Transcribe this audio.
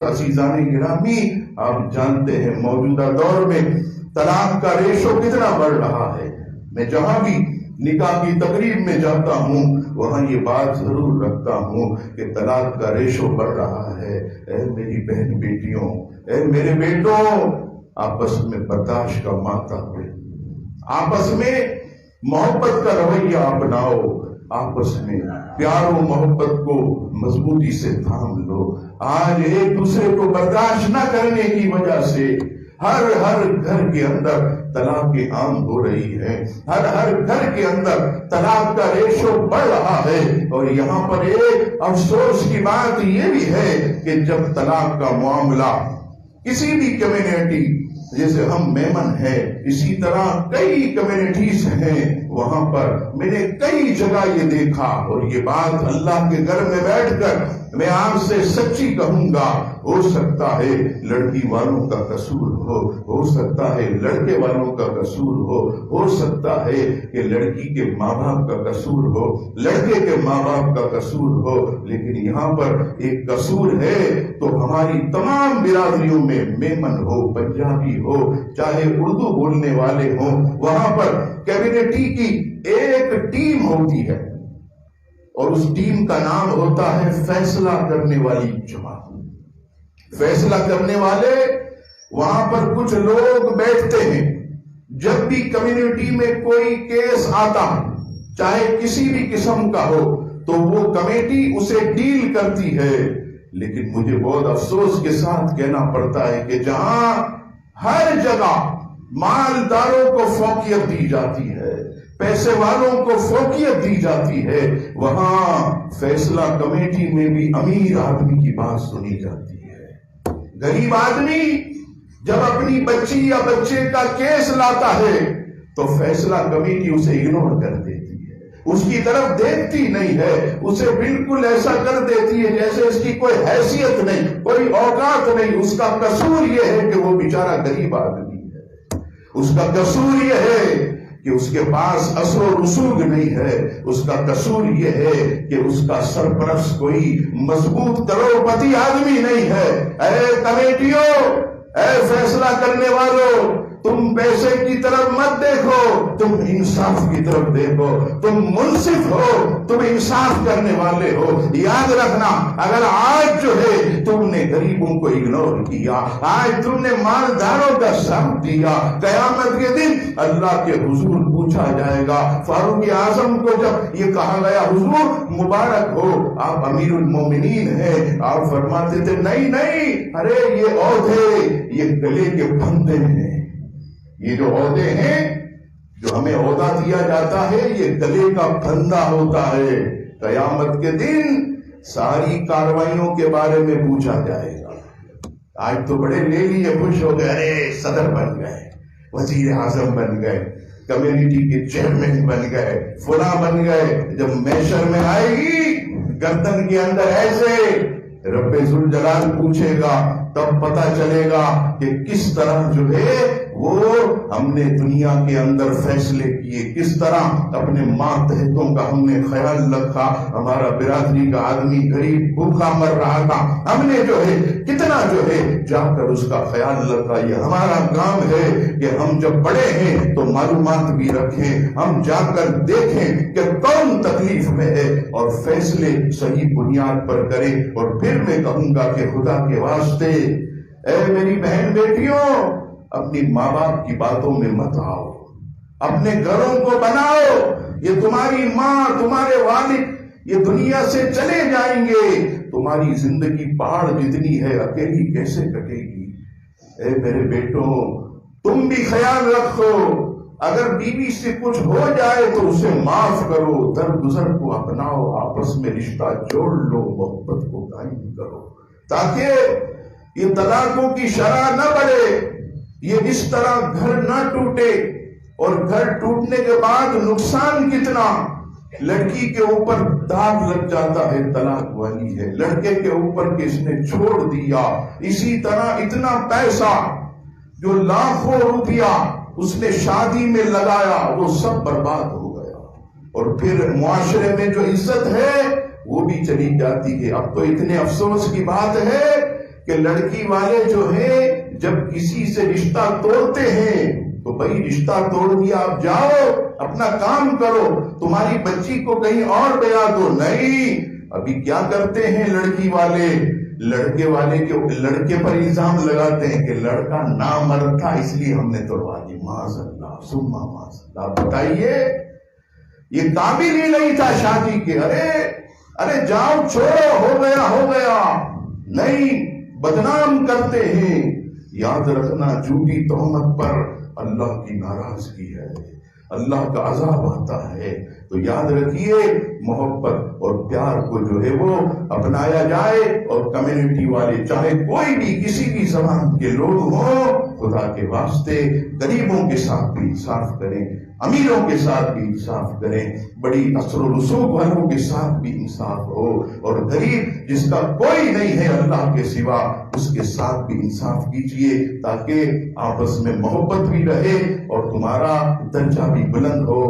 عزیزان گرامی، آپ جانتے ہیں موجودہ دور میں طلاق کا ریشو کتنا بڑھ رہا ہے۔ میں جہاں بھی نکاح کی تقریب میں جاتا ہوں وہاں یہ بات ضرور رکھتا ہوں کہ طلاق کا ریشو بڑھ رہا ہے۔ اے میری بہن بیٹیوں، اے میرے بیٹوں، آپس میں برداشت کا ماتا ہوئے، آپس میں محبت کا رویہ اپناؤ، آپس میں پیار و محبت کو مضبوطی سے تھام لو۔ آج ایک دوسرے کو برداشت نہ کرنے کی وجہ سے ہر گھر کے اندر طلاقیں عام ہو رہی ہے، ہر گھر کے اندر طلاق کا ریشو بڑھ رہا ہے۔ اور یہاں پر ایک افسوس کی بات یہ بھی ہے کہ جب طلاق کا معاملہ کسی بھی کمیونٹی، جیسے ہم میمن ہے اسی طرح کئی کمیونٹیز ہیں، وہاں پر میں نے کئی جگہ یہ دیکھا، اور یہ بات اللہ کے گھر میں بیٹھ کر میں آپ سے سچی کہوں گا، ہو سکتا ہے لڑکی والوں کا قصور ہو سکتا ہے لڑکے والوں کا قصور ہو سکتا ہے کہ لڑکی کے ماں باپ کا قصور ہو، لڑکے کے ماں باپ کا قصور ہو، لیکن یہاں پر ایک قصور ہے تو ہماری تمام برادریوں میں، میمن ہو، پنجابی ہو، چاہے اردو بولنے والے ہوں، وہاں پر کمیونٹی کی ایک ٹیم ہوتی ہے اور اس ٹیم کا نام ہوتا ہے فیصلہ کرنے والی جماعت۔ فیصلہ کرنے والے، وہاں پر کچھ لوگ بیٹھتے ہیں، جب بھی کمیونٹی میں کوئی کیس آتا چاہے کسی بھی قسم کا ہو تو وہ کمیٹی اسے ڈیل کرتی ہے۔ لیکن مجھے بہت افسوس کے ساتھ کہنا پڑتا ہے کہ جہاں ہر جگہ مالداروں کو فوقیت دی جاتی ہے، پیسے والوں کو فوقیت دی جاتی ہے، وہاں فیصلہ کمیٹی میں بھی امیر آدمی کی بات سنی جاتی ہے۔ غریب آدمی جب اپنی بچی یا بچے کا کیس لاتا ہے تو فیصلہ کمیٹی اسے اگنور کر دیتی ہے، اس کی طرف دیکھتی نہیں ہے، اسے بالکل ایسا کر دیتی ہے جیسے اس کی کوئی حیثیت نہیں، کوئی اوقات نہیں۔ اس کا قصور یہ ہے کہ وہ بیچارہ غریب آدمی ہے، اس کا قصور یہ ہے کہ اس کے پاس اثر و رسوخ نہیں ہے، اس کا قصور یہ ہے کہ اس کا سرپرست کوئی مضبوط کروڑپتی آدمی نہیں ہے۔ اے کمیٹیوں، اے فیصلہ کرنے والوں، تم پیسے کی طرف مت دیکھو، تم انصاف کی طرف دیکھو، تم منصف ہو، تم انصاف کرنے والے ہو۔ یاد رکھنا، اگر آج جو ہے تم نے غریبوں کو اگنور کیا، آج تم نے مالداروں کا ساتھ دیا، قیامت کے دن اللہ کے حضور پوچھا جائے گا۔ فاروق اعظم کو جب یہ کہا گیا حضور مبارک ہو، آپ امیر المومنین ہیں، آپ فرماتے تھے نہیں، ارے یہ عہدے، یہ گلے کے پھندے ہیں، یہ جو عہدے ہیں، جو ہمیں عہدہ دیا جاتا ہے، یہ گلے کا پھندا ہوتا ہے۔ قیامت کے دن ساری کارروائیوں کے بارے میں پوچھا جائے گا۔ آج تو بڑے لے لیے خوش ہو گئے، ارے صدر بن گئے، وزیر اعظم بن گئے، کمیونٹی کے چیئرمین بن گئے، فلاں بن گئے۔ جب محشر میں آئے گی گردن کے اندر ایسے رب ذوالجلال پوچھے گا، تب پتہ چلے گا کہ کس طرح جو ہے وہ ہم نے دنیا کے اندر فیصلے کیے، کس طرح اپنے ماتحتوں کا ہم نے خیال رکھا، ہمارا برادری کا آدمی غریب بھوکا مر رہا تھا، ہم نے جو ہے کتنا جو ہے جا کر اس کا خیال رکھا۔ یہ ہمارا کام ہے کہ ہم جب بڑے ہیں تو معلومات بھی رکھیں، ہم جا کر دیکھیں کہ کون تکلیف میں ہے اور فیصلے صحیح بنیاد پر کریں۔ اور پھر میں کہوں گا کہ خدا کے واسطے اے میری بہن بیٹیوں، اپنی ماں باپ کی باتوں میں مت آؤ، اپنے گھروں کو بناؤ۔ یہ تمہاری ماں، تمہارے والد یہ دنیا سے چلے جائیں گے، تمہاری زندگی پہاڑ جتنی ہے، اکیلی کیسے کٹے گی؟ اے میرے بیٹوں، تم بھی خیال رکھو، اگر بیوی سے کچھ ہو جائے تو اسے معاف کرو، درگزر کو اپناؤ، آپس میں رشتہ جوڑ لو، محبت کو قائم کرو، تاکہ یہ طلاقوں کی شرح نہ بڑھے، یہ اس طرح گھر نہ ٹوٹے۔ اور گھر ٹوٹنے کے بعد نقصان کتنا، لڑکی کے اوپر داغ لگ جاتا ہے، طلاق والی ہے، لڑکے کے اوپر کہ اس نے چھوڑ دیا، اسی طرح اتنا پیسہ جو لاکھوں روپیہ اس نے شادی میں لگایا وہ سب برباد ہو گیا، اور پھر معاشرے میں جو عزت ہے وہ بھی چلی جاتی ہے۔ اب تو اتنے افسوس کی بات ہے کہ لڑکی والے جو ہیں جب کسی سے رشتہ توڑتے ہیں تو بھائی رشتہ توڑ دیا، آپ جاؤ اپنا کام کرو، تمہاری بچی کو کہیں اور بیاہ دو۔ نہیں، ابھی کیا کرتے ہیں لڑکی والے، لڑکے والے کے لڑکے پر الزام لگاتے ہیں کہ لڑکا نامرد تھا اس لیے ہم نے توڑوا دی۔ معاذ اللہ ثم معاذ اللہ۔ بتائیے یہ قابل ہی نہیں تھا شادی کے، ارے جاؤ چھوڑو، ہو گیا نہیں، بدنام کرتے ہیں۔ یاد رکھنا جھوٹی تہمت پر اللہ کی ناراضگی ہے، اللہ کا عذاب آتا ہے۔ تو یاد رکھیے محبت اور پیار کو جو ہے وہ اپنایا جائے، اور کمیونٹی والے چاہے کوئی بھی کسی بھی زبان کے لوگ ہوں، خدا کے واسطے غریبوں کے ساتھ بھی انصاف کریں، امیروں کے ساتھ بھی انصاف کریں، بڑی اثر و رسوخ والوں کے ساتھ بھی انصاف ہو، اور غریب جس کا کوئی نہیں ہے اللہ کے سوا اس کے ساتھ بھی انصاف کیجئے، تاکہ آپس میں محبت بھی رہے اور تمہارا درجہ بھی بلند ہو۔